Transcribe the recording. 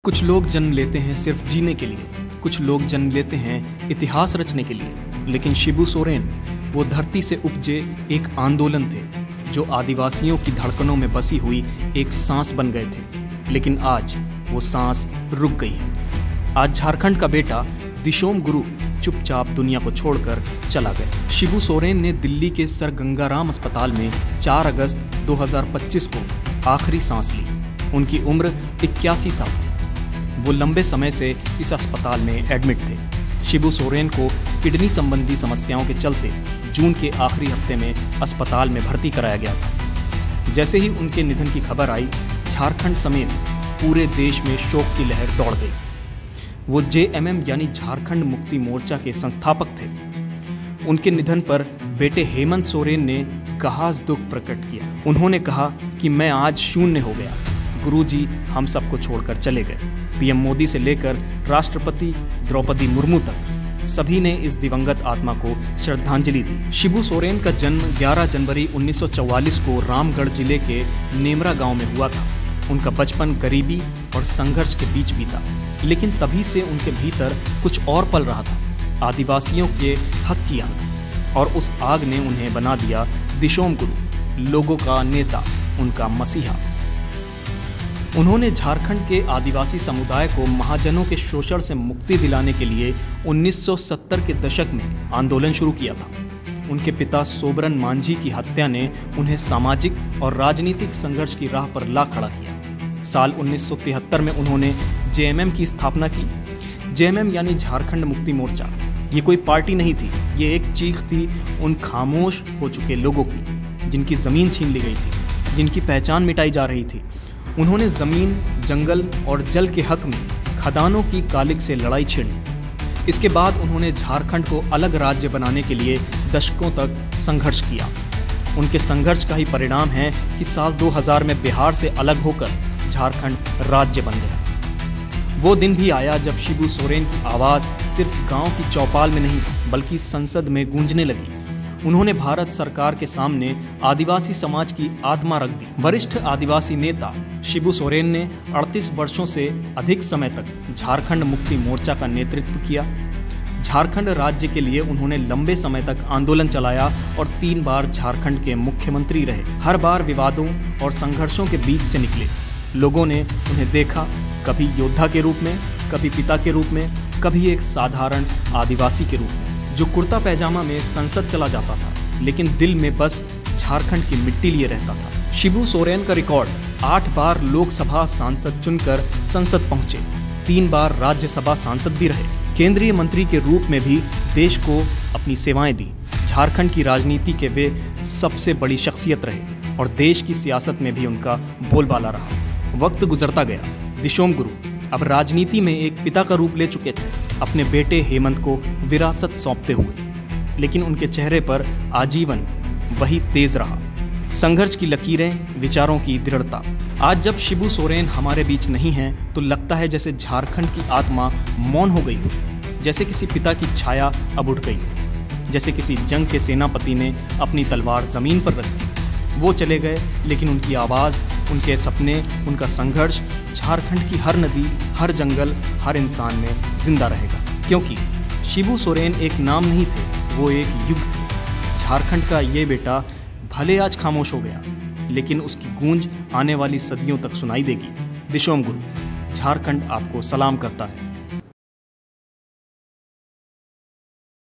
कुछ लोग जन्म लेते हैं सिर्फ जीने के लिए, कुछ लोग जन्म लेते हैं इतिहास रचने के लिए, लेकिन शिबू सोरेन वो धरती से उपजे एक आंदोलन थे जो आदिवासियों की धड़कनों में बसी हुई एक सांस बन गए थे। लेकिन आज वो सांस रुक गई है। आज झारखंड का बेटा दिशोम गुरु चुपचाप दुनिया को छोड़कर चला गया। शिबू सोरेन ने दिल्ली के सर गंगाराम अस्पताल में 4 अगस्त 2025 को आखिरी सांस ली। उनकी उम्र 81 साल थी। वो लंबे समय से इस अस्पताल में एडमिट थे। शिबू सोरेन को किडनी संबंधी समस्याओं के चलते जून के आखिरी हफ्ते में अस्पताल में भर्ती कराया गया था। जैसे ही उनके निधन की खबर आई, झारखंड समेत पूरे देश में शोक की लहर दौड़ गई। वो JMM यानी झारखंड मुक्ति मोर्चा के संस्थापक थे। उनके निधन पर बेटे हेमंत सोरेन ने खास दुख प्रकट किया। उन्होंने कहा कि मैं आज शून्य हो गया। गुरुजी हम सबको छोड़कर चले गए। PM मोदी से लेकर राष्ट्रपति द्रौपदी मुर्मू तक सभी ने इस दिवंगत आत्मा को श्रद्धांजलि दी। शिबू सोरेन का जन्म 11 जनवरी 1944 को रामगढ़ जिले के नेमरा गांव में हुआ था। उनका बचपन गरीबी और संघर्ष के बीच बीता, लेकिन तभी से उनके भीतर कुछ और पल रहा था, आदिवासियों के हक की आग। और उस आग ने उन्हें बना दिया दिशोम गुरु, लोगों का नेता, उनका मसीहा। उन्होंने झारखंड के आदिवासी समुदाय को महाजनों के शोषण से मुक्ति दिलाने के लिए 1970 के दशक में आंदोलन शुरू किया था। उनके पिता सोबरन मांझी की हत्या ने उन्हें सामाजिक और राजनीतिक संघर्ष की राह पर ला खड़ा किया। साल 1973 में उन्होंने JMM की स्थापना की। JMM यानी झारखंड मुक्ति मोर्चा। ये कोई पार्टी नहीं थी, ये एक चीख थी उन खामोश हो चुके लोगों की, जिनकी ज़मीन छीन ली गई थी, जिनकी पहचान मिटाई जा रही थी। उन्होंने ज़मीन, जंगल और जल के हक में खदानों की कालिक से लड़ाई छेड़ी। इसके बाद उन्होंने झारखंड को अलग राज्य बनाने के लिए दशकों तक संघर्ष किया। उनके संघर्ष का ही परिणाम है कि साल 2000 में बिहार से अलग होकर झारखंड राज्य बन गया। वो दिन भी आया जब शिबू सोरेन की आवाज़ सिर्फ गांव की चौपाल में नहीं बल्कि संसद में गूंजने लगी। उन्होंने भारत सरकार के सामने आदिवासी समाज की आत्मा रख दी। वरिष्ठ आदिवासी नेता शिबू सोरेन ने 38 वर्षों से अधिक समय तक झारखंड मुक्ति मोर्चा का नेतृत्व किया। झारखंड राज्य के लिए उन्होंने लंबे समय तक आंदोलन चलाया और 3 बार झारखंड के मुख्यमंत्री रहे। हर बार विवादों और संघर्षों के बीच से निकले। लोगों ने उन्हें देखा, कभी योद्धा के रूप में, कभी पिता के रूप में, कभी एक साधारण आदिवासी के रूप में, जो कुर्ता पैजामा में संसद चला जाता था, लेकिन दिल में बस झारखंड की मिट्टी लिए रहता था। शिबू सोरेन का रिकॉर्ड 8 बार लोकसभा सांसद चुनकर संसद पहुंचे, 3 बार राज्यसभा सांसद भी रहे। केंद्रीय मंत्री के रूप में भी देश को अपनी सेवाएं दी। झारखंड की राजनीति के वे सबसे बड़ी शख्सियत रहे और देश की सियासत में भी उनका बोलबाला रहा। वक्त गुजरता गया। दिशोम गुरु अब राजनीति में एक पिता का रूप ले चुके थे, अपने बेटे हेमंत को विरासत सौंपते हुए। लेकिन उनके चेहरे पर आजीवन वही तेज रहा, संघर्ष की लकीरें, विचारों की दृढ़ता। आज जब शिबू सोरेन हमारे बीच नहीं हैं, तो लगता है जैसे झारखंड की आत्मा मौन हो गई हो, जैसे किसी पिता की छाया अब उठ गई हो, जैसे किसी जंग के सेनापति ने अपनी तलवार जमीन पर रख दी। वो चले गए, लेकिन उनकी आवाज़, उनके सपने, उनका संघर्ष झारखंड की हर नदी, हर जंगल, हर इंसान में जिंदा रहेगा। क्योंकि शिबू सोरेन एक नाम नहीं थे, वो एक युग थे। झारखंड का ये बेटा भले आज खामोश हो गया, लेकिन उसकी गूंज आने वाली सदियों तक सुनाई देगी। दिशोम गुरु, झारखंड आपको सलाम करता है।